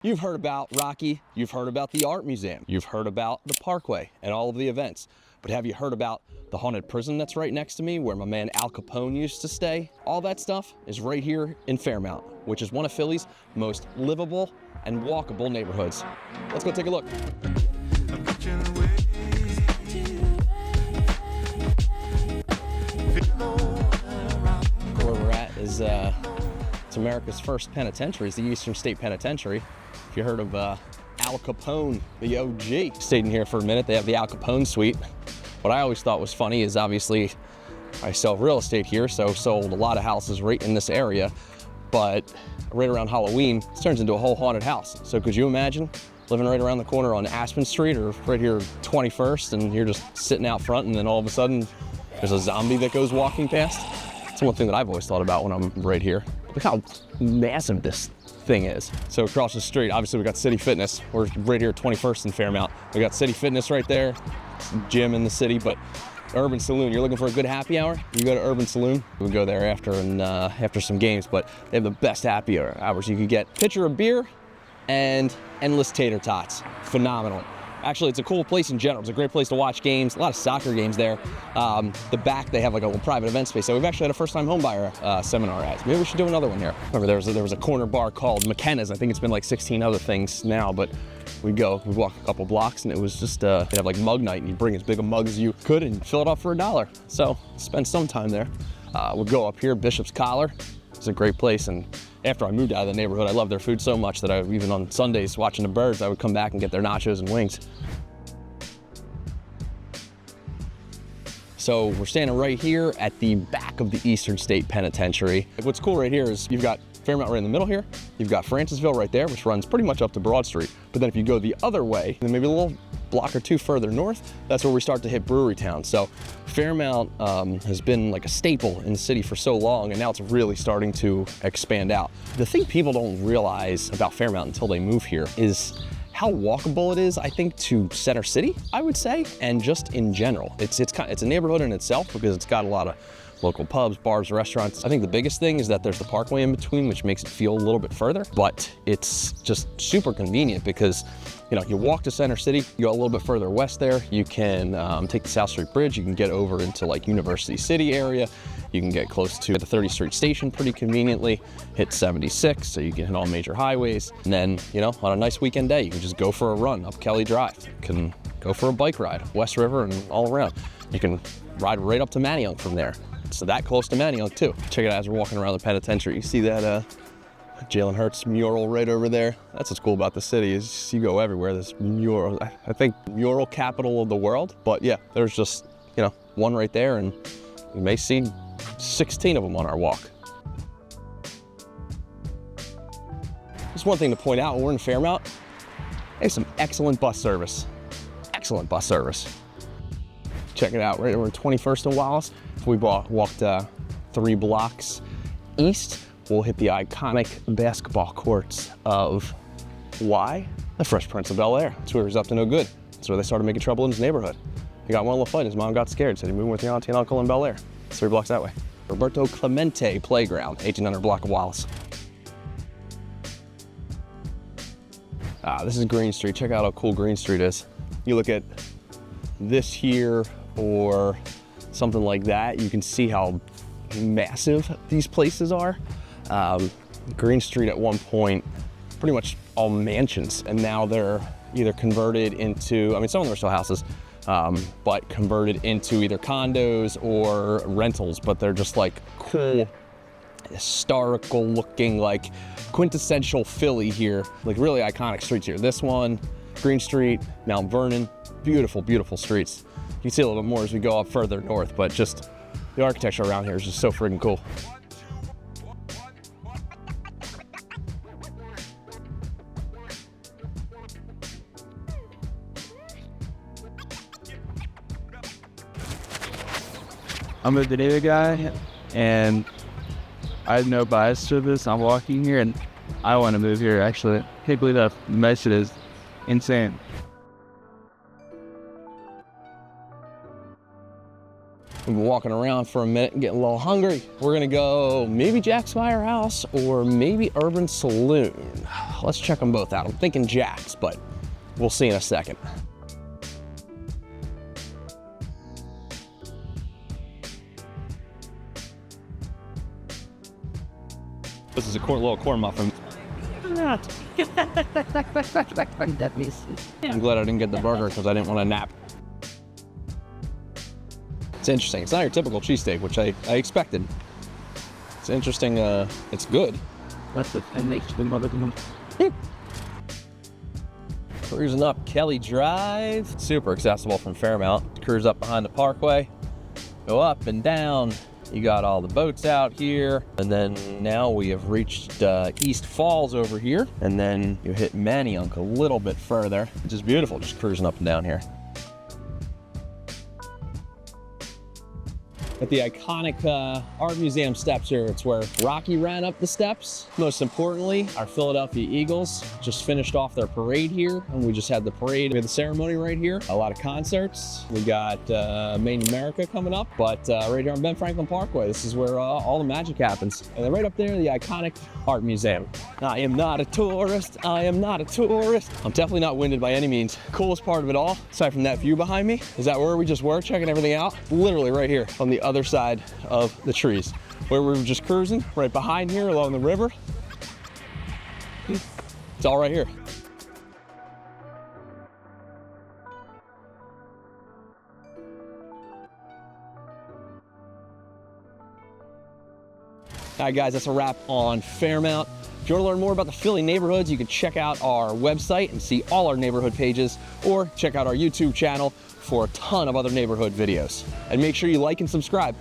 You've heard about Rocky, you've heard about the art museum, you've heard about the Parkway and all of the events, but have you heard about the haunted prison that's right next to me where my man Al Capone used to stay? All that stuff is right here in Fairmount, which is one of Philly's most livable and walkable neighborhoods. Let's go take a look. Where we're at is it's America's first penitentiary. It's the Eastern State Penitentiary. If you heard of Al Capone, the OG, stayed in here for a minute. They have the Al Capone suite. What I always thought was funny is obviously I sell real estate here, so sold a lot of houses right in this area, but right around Halloween, it turns into a whole haunted house. So could you imagine living right around the corner on Aspen Street or right here 21st, and you're just sitting out front, and then all of a sudden there's a zombie that goes walking past? That's one thing that I've always thought about when I'm right here. Look how massive this thing is. So across the street, obviously we got City Fitness. We're right here at 21st and Fairmount. We got City Fitness right there, gym in the city, but Urban Saloon, you're looking for a good happy hour? You go to Urban Saloon. We go there after after some games, but they have the best happy hours. You could get a pitcher of beer and endless tater tots. Phenomenal. Actually, it's a cool place in general. It's a great place to watch games, a lot of soccer games there. The back, they have like a little private event space. So we've actually had a first-time homebuyer seminar at. Maybe we should do another one here. Remember, there was a corner bar called McKenna's. I think it's been like 16 other things now, but we'd walk a couple blocks, and it was just, they'd have like mug night, and you'd bring as big a mug as you could and fill it up for $1. So spend some time there. We'll go up here, Bishop's Collar. It's a great place, and after I moved out of the neighborhood, I loved their food so much that even on Sundays watching the birds, I would come back and get their nachos and wings. So we're standing right here at the back of the Eastern State Penitentiary. What's cool right here is you've got Fairmount right in the middle here. You've got Francisville right there, which runs pretty much up to Broad Street. But then if you go the other way, then maybe a little block or two further north, that's where we start to hit Brewerytown. So Fairmount has been like a staple in the city for so long, and now it's really starting to expand out. The thing people don't realize about Fairmount until they move here is how walkable it is, I think, to Center City, I would say, and just in general. It's a neighborhood in itself because it's got a lot of local pubs, bars, restaurants. I think the biggest thing is that there's the Parkway in between, which makes it feel a little bit further, but it's just super convenient because, you know, you walk to Center City, you go a little bit further west there, you can take the South Street Bridge, you can get over into like University City area, you can get close to the 30th Street Station pretty conveniently, hit 76, so you can hit all major highways, and then, you know, on a nice weekend day, you can just go for a run up Kelly Drive, you can go for a bike ride, West River and all around. You can ride right up to Manayunk from there. So that close to Manayunk too. Check it out as we're walking around the penitentiary. You see that Jalen Hurts mural right over there? That's what's cool about the city is you go everywhere. There's mural, I think mural capital of the world. But yeah, there's just, you know, one right there, and we may see 16 of them on our walk. Just one thing to point out, when we're in Fairmount, they have some excellent bus service. Excellent bus service. Check it out, right over 21st and Wallace. If we walked 3 blocks east, we'll hit the iconic basketball courts of the Fresh Prince of Bel-Air. That's where he's up to no good. That's where they started making trouble in his neighborhood. He got one little fight, his mom got scared, said he moved with your auntie and uncle in Bel-Air. It's 3 blocks that way. Roberto Clemente Playground, 1800 block of Wallace. This is Green Street. Check out how cool Green Street is. You look at this here or something like that, you can see how massive these places are. Green Street at one point, pretty much all mansions, and now they're either converted into, I mean, some of them are still houses, but converted into either condos or rentals, but they're just like cool, historical looking, like quintessential Philly here, like really iconic streets here. This one, Green Street, Mount Vernon, beautiful, beautiful streets. You can see a little bit more as we go up further north, but just the architecture around here is just so freaking cool. I'm a video guy, and I have no bias to this. I'm walking here, and I want to move here, actually. Can't believe that mesh is insane. We've been walking around for a minute and getting a little hungry. We're gonna go maybe Jack's Firehouse or maybe Urban Saloon. Let's check them both out. I'm thinking Jack's, but we'll see in a second. This is a little corn muffin. I'm glad I didn't get the burger because I didn't want to nap. It's interesting. It's not your typical cheesesteak, which I expected. It's interesting. It's good. That's the thing makes the mother. Cruising up Kelly Drive. Super accessible from Fairmount. Cruise up behind the parkway. Go up and down. You got all the boats out here. And then now we have reached East Falls over here. And then you hit Manayunk a little bit further. Which is beautiful, just cruising up and down here. At the iconic art museum steps here, it's where Rocky ran up the steps. Most importantly, our Philadelphia Eagles just finished off their parade here, and we just had the parade. We had the ceremony right here. A lot of concerts. We got Made in America coming up, but right here on Ben Franklin Parkway, this is where all the magic happens. And then right up there, the iconic art museum. I am not a tourist. I am not a tourist. I'm definitely not winded by any means. Coolest part of it all, aside from that view behind me, is that where we just were checking everything out. Literally right here on the other side of the trees, where we were just cruising right behind here along the river. It's all right here. All right, guys, that's a wrap on Fairmount. If you want to learn more about the Philly neighborhoods, you can check out our website and see all our neighborhood pages, or check out our YouTube channel for a ton of other neighborhood videos. And make sure you like and subscribe.